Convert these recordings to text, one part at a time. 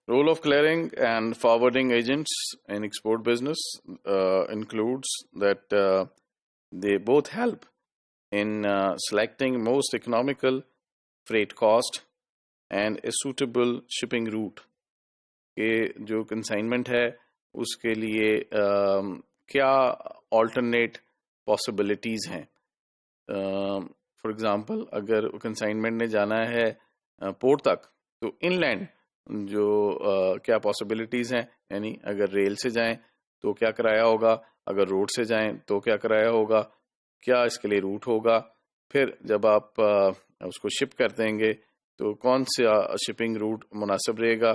Role of clearing and forwarding agents in export business includes that they both help in selecting most economical freight cost and a suitable shipping route. کہ جو consignment ہے اس کے لیے کیا alternate possibilities ہیں. For example اگر consignment نے جانا ہے پورٹ تک تو ان لینڈ جو کیا پاسبلٹیز ہیں, یعنی اگر ریل سے جائیں تو کیا کرایہ ہوگا, اگر روڈ سے جائیں تو کیا کرایہ ہوگا, کیا اس کے لیے روٹ ہوگا, پھر جب آپ اس کو شپ کر دیں گے تو کون سا شپنگ روٹ مناسب رہے گا,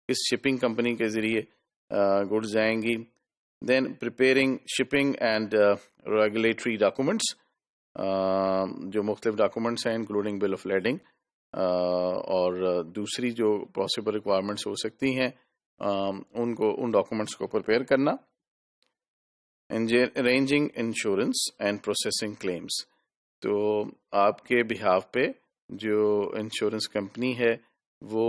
کس شپنگ کمپنی کے ذریعے گڈز جائیں گی. Then preparing shipping and regulatory documents, جو مختلف ڈاکومنٹس ہیں انکلوڈنگ بل آف لیڈنگ اور دوسری جو پاسبل ریکوائرمنٹس ہو سکتی ہیں ان ڈاکومنٹس کو پریپیئر کرنا. Arranging insurance and processing claims, تو آپ کے بہاف پہ جو انشورنس کمپنی ہے وہ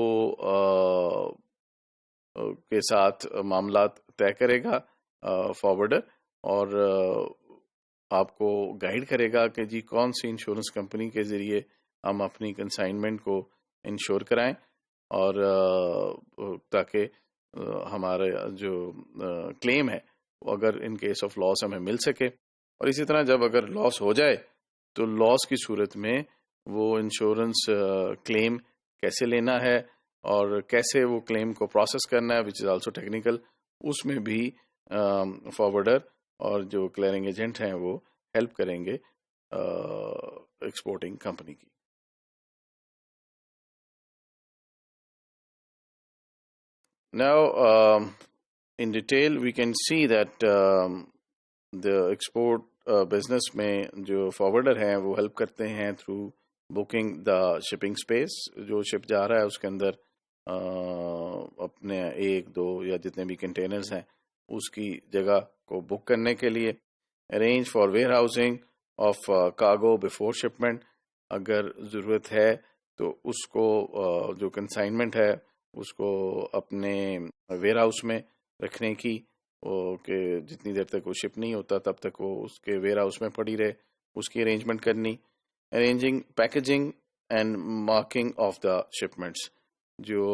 کے ساتھ معاملات طے کرے گا فارورڈر, اور آپ کو گائیڈ کرے گا کہ جی کون سی انشورنس کمپنی کے ذریعے ہم اپنی کنسائنمنٹ کو انشور کرائیں, اور تاکہ ہمارا جو کلیم ہے وہ اگر ان کیس آف لاس ہمیں مل سکے. اور اسی طرح جب اگر لاس ہو جائے تو لاس کی صورت میں وہ انشورنس کلیم کیسے لینا ہے اور کیسے وہ کلیم کو پروسیس کرنا ہے, وچ از آلسو ٹیکنیکل, اس میں بھی فارورڈر اور جو کلیئرنگ ایجنٹ ہیں وہ ہیلپ کریں گے ایکسپورٹنگ کمپنی کی. Now, in detail, we can see that the export business میں جو فارورڈر ہیں وہ ہیلپ کرتے ہیں through booking the shipping space. جو شپ جا رہا ہے اس کے اندر اپنے ایک دو یا جتنے بھی کنٹینرز ہیں اس کی جگہ کو بک کرنے کے لیے. Arrange for where housing of cargo before shipment, اگر ضرورت ہے تو اس کو جو کنسائنمنٹ ہے اس کو اپنے ویئر ہاؤس میں رکھنے کی, کہ جتنی دیر تک وہ شپ نہیں ہوتا تب تک وہ اس کے ویئر ہاؤس میں پڑی رہے, اس کی ارینجمنٹ کرنی. Arranging packaging and marking of the shipments, جو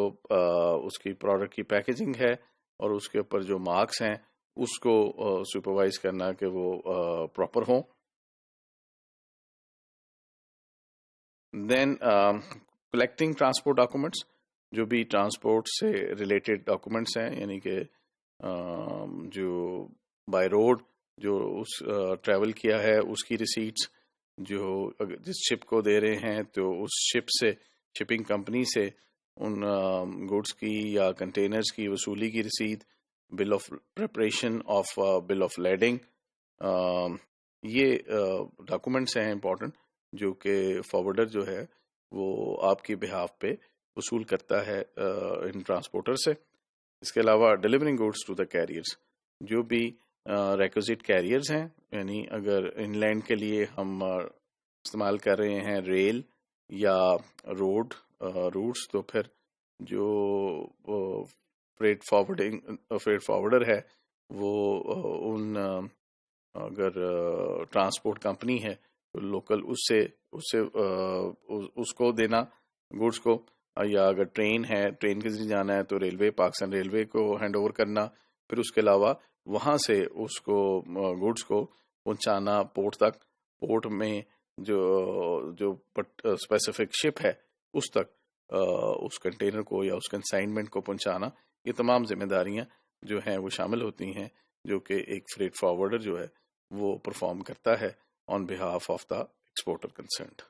اس کی پروڈکٹ کی پیکیجنگ ہے اور اس کے اوپر جو مارکس ہیں اس کو سپروائز کرنا کہ وہ پراپر ہوں. دین کلیکٹنگ ٹرانسپورٹ ڈاکومنٹس, جو بھی ٹرانسپورٹ سے ریلیٹڈ ڈاکومنٹس ہیں, یعنی کہ جو بائی روڈ جو اس ٹریول کیا ہے اس کی ریسیٹس, جو جس شپ کو دے رہے ہیں تو اس شپ سے شپنگ کمپنی سے ان گوڈس کی یا کنٹینرز کی وصولی کی رسید, bill of preparation of bill of leading, یہ ڈاکومنٹس ہیں امپورٹنٹ جو کہ فارورڈر جو ہے وہ آپ کی بہاف پہ وصول کرتا ہے ان ٹرانسپورٹر سے. اس کے علاوہ delivering goods to the carriers, جو بھی ریکوزٹ کیریئرز ہیں, یعنی اگر ان لینڈ کے لیے ہم استعمال کر رہے ہیں ریل یا روڈ روٹس, تو پھر جو فریٹ فارورڈر ہے وہ ان اگر ٹرانسپورٹ کمپنی ہے تو لوکل اس کو دینا گوڈس کو, یا اگر ٹرین ہے ٹرین کے ذریعے جانا ہے تو ریلوے پاکستان ریلوے کو ہینڈ اوور کرنا, پھر اس کے علاوہ وہاں سے اس کو گوڈس کو پہنچانا پورٹ تک, پورٹ میں جو اسپیسیفک شپ ہے اس تک اس کنٹینر کو یا اس کنسائنمنٹ کو پہنچانا. یہ تمام ذمہ داریاں جو ہیں وہ شامل ہوتی ہیں جو کہ ایک فریٹ فارورڈر جو ہے وہ پرفارم کرتا ہے on behalf of the exporter concerned.